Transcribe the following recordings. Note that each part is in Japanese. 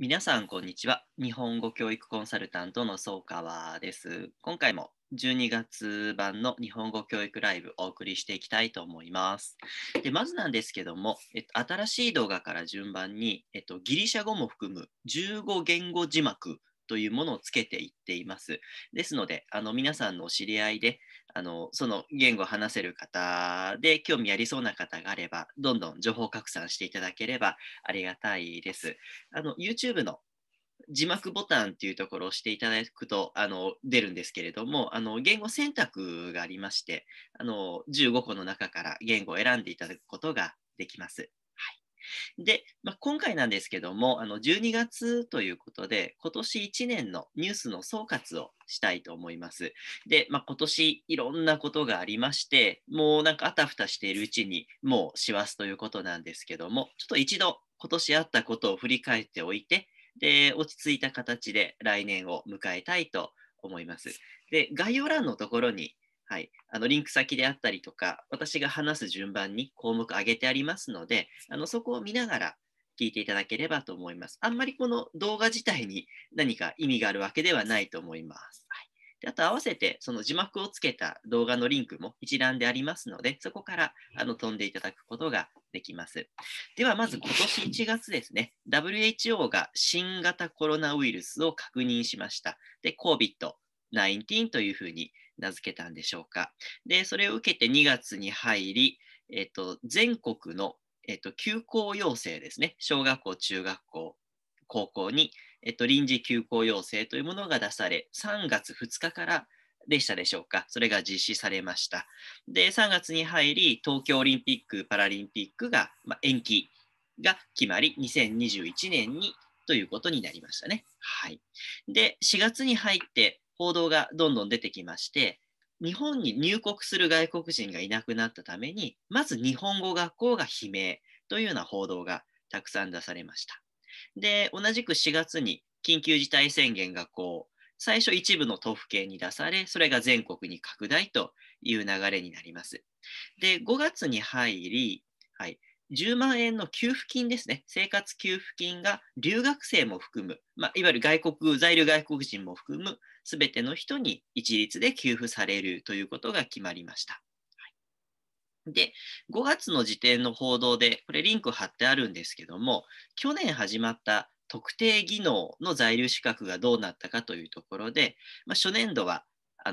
皆さん、こんにちは。日本語教育コンサルタントの総川です。今回も12月版の日本語教育ライブをお送りしていきたいと思います。で、まずなんですけども、新しい動画から順番に、ギリシャ語も含む15言語字幕というものをつけていっています。ですので、皆さんのお知り合いで、その言語を話せる方で興味ありそうな方があれば、どんどん情報拡散していただければありがたいです。YouTube の字幕ボタンっていうところを押していただくと、出るんですけれども、言語選択がありまして、15個の中から言語を選んでいただくことができます。はい。で、今回なんですけども、12月ということで、今年1年のニュースの総括をしたいと思います。で、今年いろんなことがありまして、もうなんかあたふたしているうちに、もう師走ということなんですけども、ちょっと一度今年あったことを振り返っておいて、で、落ち着いた形で来年を迎えたいと思います。で、概要欄のところに、はい、リンク先であったりとか、私が話す順番に項目挙げてありますので、そこを見ながら聞いていただければと思います。あんまりこの動画自体に何か意味があるわけではないと思います。はい。で、あと合わせてその字幕をつけた動画のリンクも一覧でありますので、そこから飛んでいただくことができます。ではまず今年1月ですね、WHO が新型コロナウイルスを確認しました。で、COVID-19 というふうに名付けたんでしょうか。で、それを受けて2月に入り、全国の、休校要請ですね、小学校、中学校、高校に、臨時休校要請というものが出され、3月2日からでしたでしょうか。それが実施されました。で、3月に入り、東京オリンピック・パラリンピックが、延期が決まり、2021年にということになりましたね。はい。で、4月に入って報道がどんどん出てきまして、日本に入国する外国人がいなくなったために、まず日本語学校が悲鳴というような報道がたくさん出されました。で、同じく4月に緊急事態宣言が最初一部の都府県に出され、それが全国に拡大という流れになります。で、5月に入り、はい、10万円の給付金ですね、生活給付金が留学生も含む、いわゆる在留外国人も含む、すべての人に一律で給付されるということが決まりました。で、5月の時点の報道で、これリンク貼ってあるんですけども、去年始まった特定技能の在留資格がどうなったかというところで、初年度は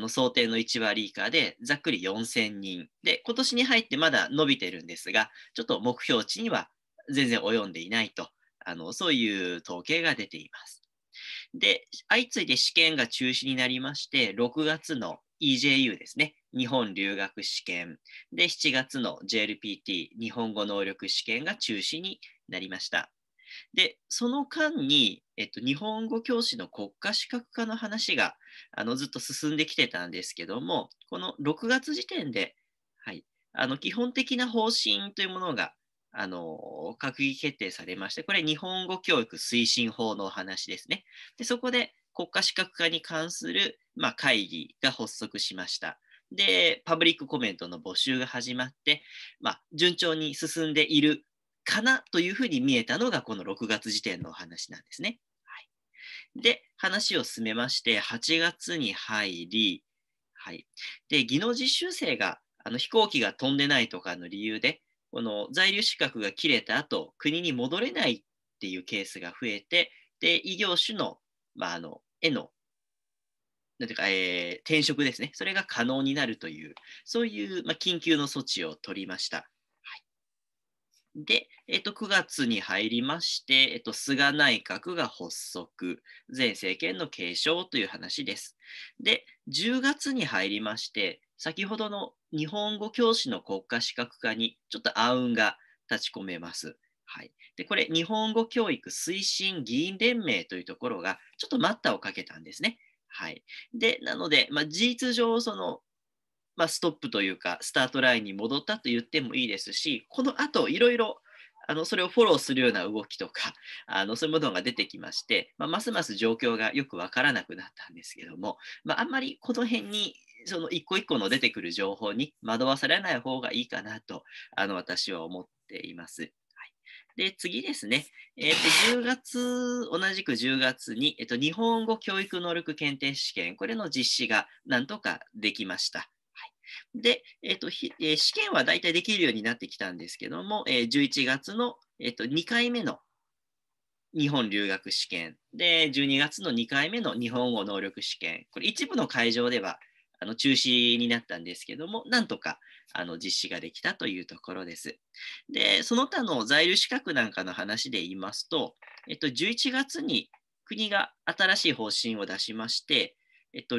想定の1割以下でざっくり4000人で、今年に入ってまだ伸びてるんですが、ちょっと目標値には全然及んでいないと、そういう統計が出ています。で、相次いで試験が中止になりまして、6月の EJU ですね、日本留学試験、で、7月の JLPT、日本語能力試験が中止になりました。で、その間に、日本語教師の国家資格化の話がずっと進んできてたんですけども、この6月時点で、はい、基本的な方針というものが閣議決定されまして、これ日本語教育推進法のお話ですね。で、そこで国家資格化に関する、会議が発足しました。で、パブリックコメントの募集が始まって、順調に進んでいるかなというふうに見えたのが、この6月時点のお話なんですね。はい、で、話を進めまして、8月に入り、はい。で、技能実習生が飛行機が飛んでないとかの理由で、この在留資格が切れた後、国に戻れないっていうケースが増えて、で、異業種の、への、なんていうか、転職ですね。それが可能になるという、そういう、緊急の措置を取りました。で、9月に入りまして、菅内閣が発足、前政権の継承という話です。で、10月に入りまして、先ほどの日本語教師の国家資格化にちょっと暗雲が立ち込めます。はい。で、これ、日本語教育推進議員連盟というところが、ちょっと待ったをかけたんですね。はい。で、なので、事実上、ストップというか、スタートラインに戻ったと言ってもいいですし、この後、いろいろ、それをフォローするような動きとか、そういうものが出てきまして、ますます状況がよくわからなくなったんですけども、あんまりこの辺に、その一個一個の出てくる情報に惑わされない方がいいかなと、私は思っています。はい。で、次ですね。10月、同じく10月に、日本語教育能力検定試験、これの実施がなんとかできました。はい、で、試験は大体できるようになってきたんですけども、11月の、2回目の日本留学試験で、12月の2回目の日本語能力試験、これ一部の会場では中止になったんですけども、なんとか実施ができたというところです。で、その他の在留資格なんかの話で言いますと、11月に国が新しい方針を出しまして、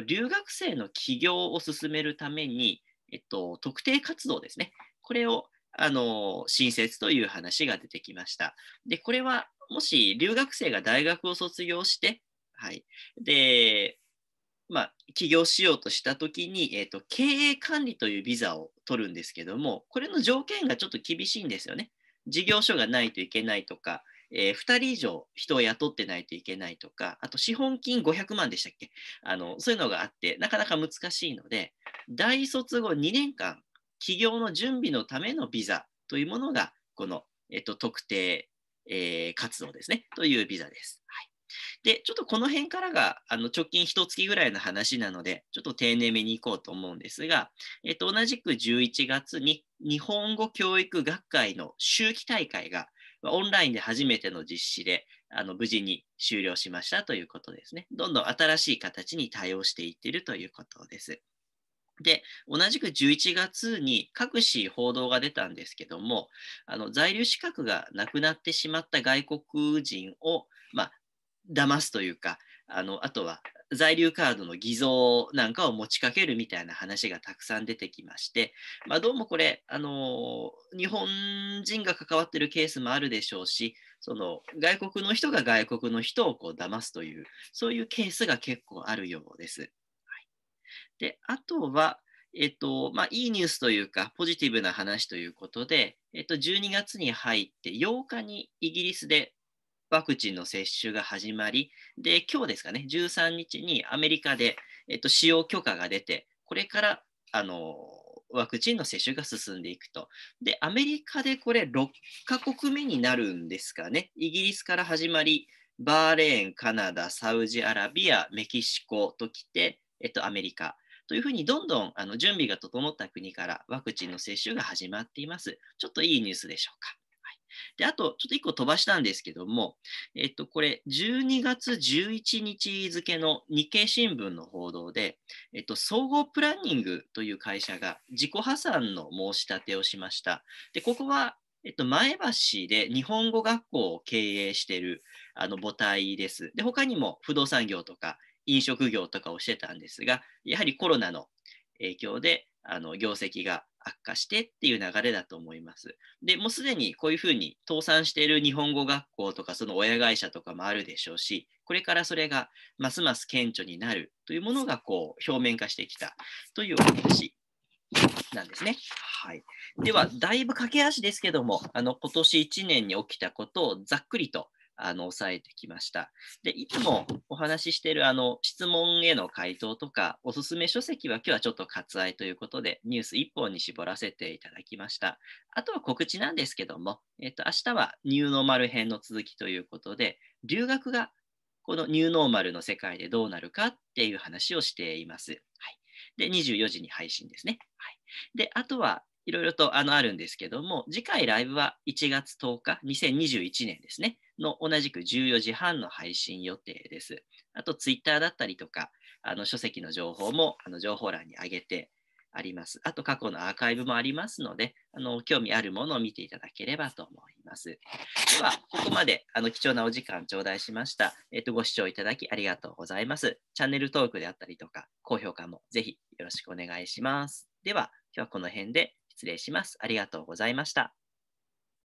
留学生の起業を進めるために、特定活動ですね。これを新設という話が出てきました。で、これはもし留学生が大学を卒業して、はい。で、起業しようとしたときに、経営管理というビザを取るんですけども、これの条件がちょっと厳しいんですよね。事業所がないといけないとか、2人以上人を雇ってないといけないとか、あと資本金500万でしたっけ。そういうのがあって、なかなか難しいので、大卒後2年間、起業の準備のためのビザというものが、この、特定、活動ですね、というビザです。はい。で、ちょっとこの辺からが直近1月ぐらいの話なので、ちょっと丁寧めにいこうと思うんですが、同じく11月に日本語教育学会の秋季大会がオンラインで初めての実施で無事に終了しましたということですね。どんどん新しい形に対応していっているということです。で、同じく11月に各紙報道が出たんですけども、在留資格がなくなってしまった外国人を、騙すというか、あとは在留カードの偽造なんかを持ちかけるみたいな話がたくさん出てきまして、どうもこれ、日本人が関わっているケースもあるでしょうし、その外国の人が外国の人をこう騙すという、そういうケースが結構あるようです。で、あとは、いいニュースというか、ポジティブな話ということで、12月に入って8日にイギリスでワクチンの接種が始まり、で、今日ですかね、13日にアメリカで、使用許可が出て、これから、ワクチンの接種が進んでいくと。で、アメリカでこれ6カ国目になるんですかね。イギリスから始まり、バーレーン、カナダ、サウジアラビア、メキシコときて、アメリカ。というふうにどんどん準備が整った国からワクチンの接種が始まっています。ちょっといいニュースでしょうか。はい、で、あと、ちょっと1個飛ばしたんですけども、これ、12月11日付の日経新聞の報道で、総合プランニングという会社が自己破産の申し立てをしました。で、ここは、前橋で日本語学校を経営している母体です。で、他にも不動産業とか飲食業とかをしてたんですが、やはりコロナの影響で業績が悪化してっていう流れだと思います。で、もうすでにこういうふうに倒産している日本語学校とかその親会社とかもあるでしょうし、これからそれがますます顕著になるというものがこう表面化してきたというお話なんですね。はい。では、だいぶ駆け足ですけども、今年1年に起きたことをざっくりと抑えてきました。で、いつもお話ししている質問への回答とか、おすすめ書籍は今日はちょっと割愛ということで、ニュース1本に絞らせていただきました。あとは告知なんですけども、明日はニューノーマル編の続きということで、留学がこのニューノーマルの世界でどうなるかっていう話をしています。はい。で、24時に配信ですね。はい。で、あとはいろいろとあるんですけども、次回ライブは1月10日、2021年ですね、の同じく14時半の配信予定です。あと、ツイッターだったりとか、書籍の情報も情報欄に上げてあります。あと、過去のアーカイブもありますので、興味あるものを見ていただければと思います。では、ここまで貴重なお時間頂戴しました。ご視聴いただきありがとうございます。チャンネル登録であったりとか、高評価もぜひよろしくお願いします。では、今日はこの辺で失礼します。ありがとうございました。